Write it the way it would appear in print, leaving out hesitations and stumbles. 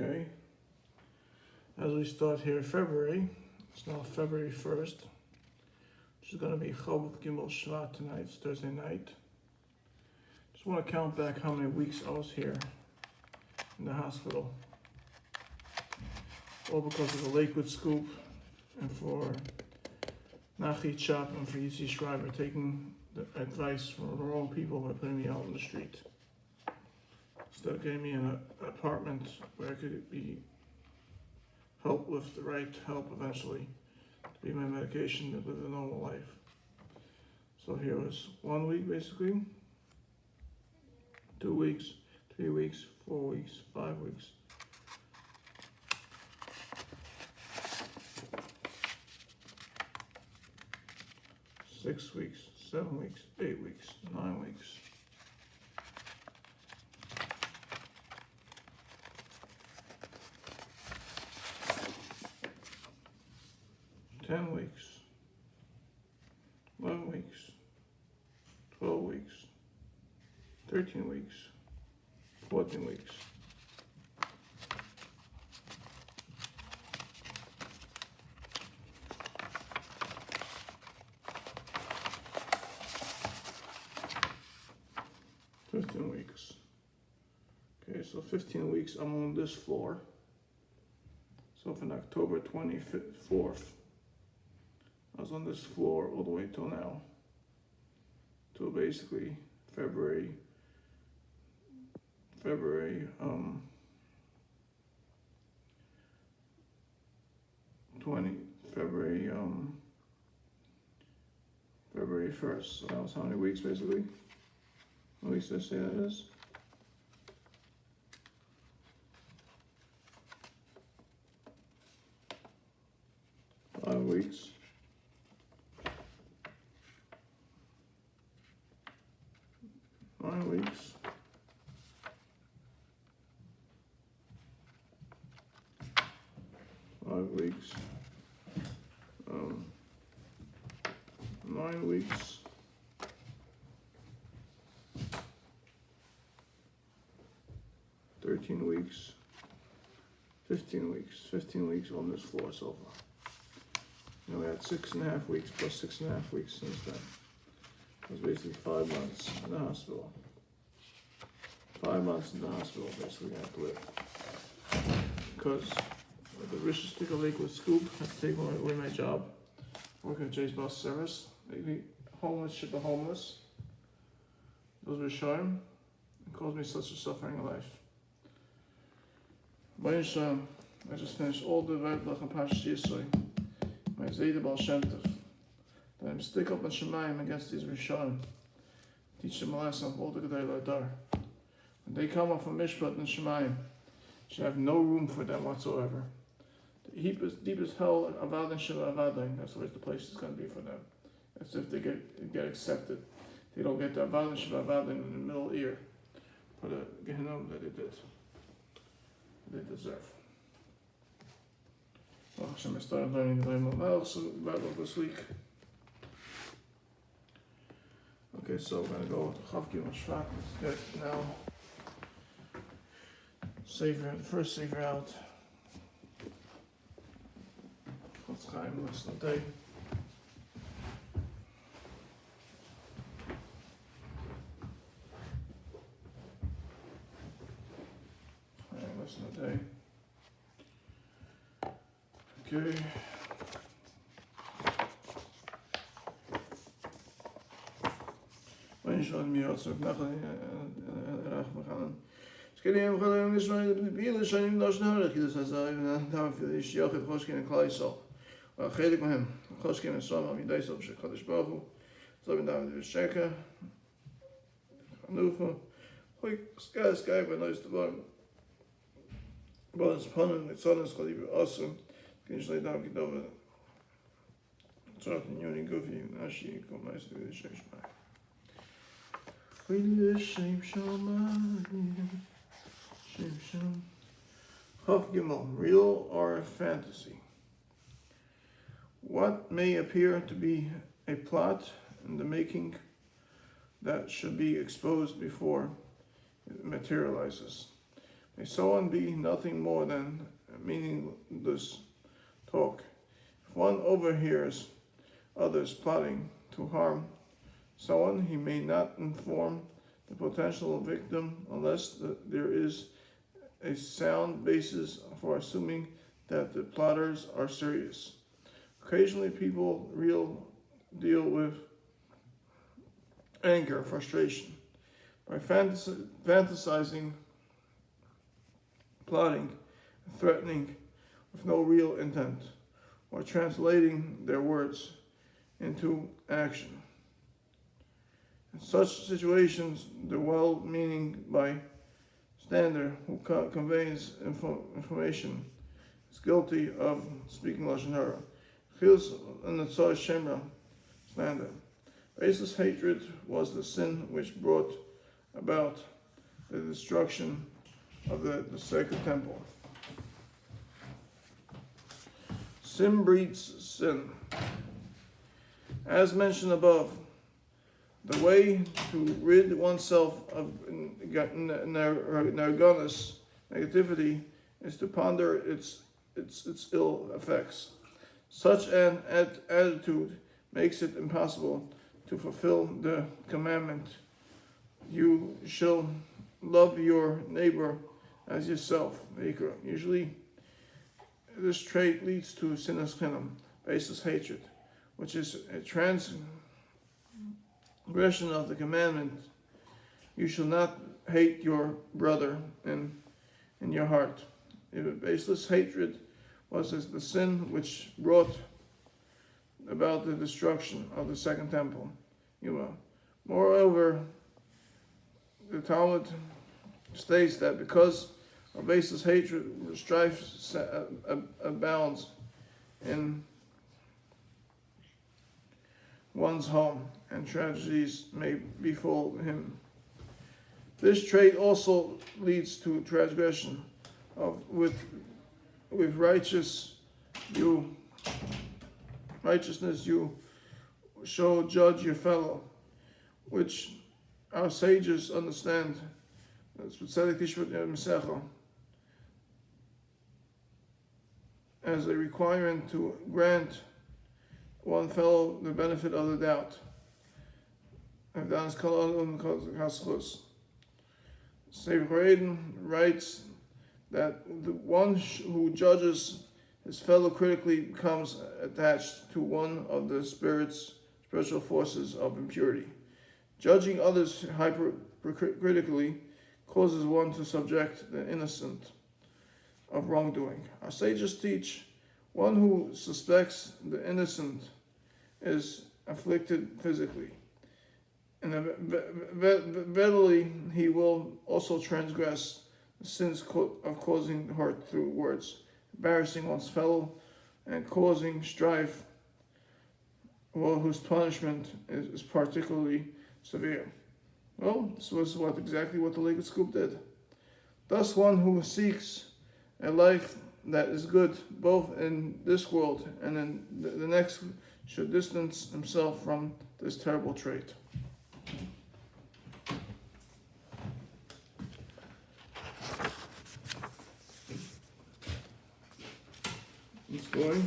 Okay, as we start here in February, it's now February 1st, which is going to be Chob Gimel Shvat tonight, it's Thursday night. Just want to count back how many weeks I was here in the hospital. All because of the Lakewood scoop, and for Nachi Chop and for E.C. Schreiber taking the advice from the wrong people by putting me out on the street. Instead of getting me in an apartment where I could be helped with the right help eventually to be my medication to live a normal life. So here was 1 week basically, 2 weeks, 3 weeks, 4 weeks, 5 weeks. 6 weeks, 7 weeks, 8 weeks, 9 weeks. 10 weeks, 11 weeks, 12 weeks, 13 weeks, 14 weeks. Weeks. Okay, so 15 weeks I'm on this floor. So from October 24th, I was on this floor all the way till now. Till February 1st. So that was how many weeks basically? At least I say that is. Five weeks. Nine weeks. Five weeks. 9 weeks. 13 weeks, 15 weeks on this floor so far. You know, we had 6.5 weeks plus 6.5 weeks since then. It was basically 5 months in the hospital. 5 months in the hospital, basically, I had to live. Because the richest stick of Lakewood scoop had to take away my job, working at Jay's bus service. Maybe homeless, ship the homeless. Those were showing and caused me such a suffering in life. I just finished all the Weiblach and Pashas Yisroel, my Zayda Baal Shem Tov, that I'm stick up in Shemayim against these Rishonim, teach them a lesson of all the Gedei Ladar. When they come up from Mishpat and Shemayim, should have no room for them whatsoever. The deepest hell, Avad and Shiva Avadain, that's where the place is going to be for them. That's if they get accepted. They don't get the Avad and Shiva Avadain in the middle ear for the Gehinnom that they did. They deserve. Well, Hashem, I started learning the Bible this week. Okay, so we're going to go to Chav Gimel Shvat. Let's get now the first Sefer out. What's Chaim lesson today? Today. Okay. When you me out so we gaan dus willen zijn dat nodig is dat daar veel is jou het gewoon geen klaar zal. Maar geef ik hem. Gewoon geen samen met deze op zich gaat is boven. Zo ben daar weer checken. Genoeg. Hoi, sky bij nooit te warm. But it's fun, it's honest, because you're awesome. Can you lay down, get over it? Something you and goofy, and actually come nice to the shape shine. With the shape shine, shape shine. Chav Gimel, real or fantasy? What may appear to be a plot in the making that should be exposed before it materializes? May someone be nothing more than meaningless talk. If one overhears others plotting to harm someone, he may not inform the potential victim unless there is a sound basis for assuming that the plotters are serious. Occasionally, people deal with anger, frustration, by fantasizing, plotting, and threatening with no real intent, or translating their words into action. In such situations, the well-meaning bystander who conveys information is guilty of speaking lashon hara. Chilus and the shemra slander. Baseless hatred was the sin which brought about the destruction of the sacred temple. Sin breeds sin. As mentioned above, the way to rid oneself of narganas, negativity, is to ponder its ill effects. Such an attitude makes it impossible to fulfill the commandment, "You shall love your neighbor as yourself." Usually, this trait leads to sinus chinam, baseless hatred, which is a transgression of the commandment, "You shall not hate your brother in your heart." Baseless hatred was the sin which brought about the destruction of the second temple. Moreover, the Talmud states that because of baseless hatred, strife abounds in one's home, and tragedies may befall him. This trait also leads to transgression with righteousness you shall judge your fellow, which our sages understand. That's B6257FBB as a requirement to grant one fellow the benefit of the doubt. Sefer writes that the one who judges his fellow critically becomes attached to one of the spiritual forces of impurity. Judging others hypercritically causes one to subject the innocent of wrongdoing. Our sages teach one who suspects the innocent is afflicted physically, and verily he will also transgress the sins of causing hurt through words, embarrassing one's fellow, and causing strife, whose punishment is particularly severe. Well, this was exactly what the Likud Scoop did. Thus, one who seeks a life that is good both in this world and in the next should distance himself from this terrible trait. It's going.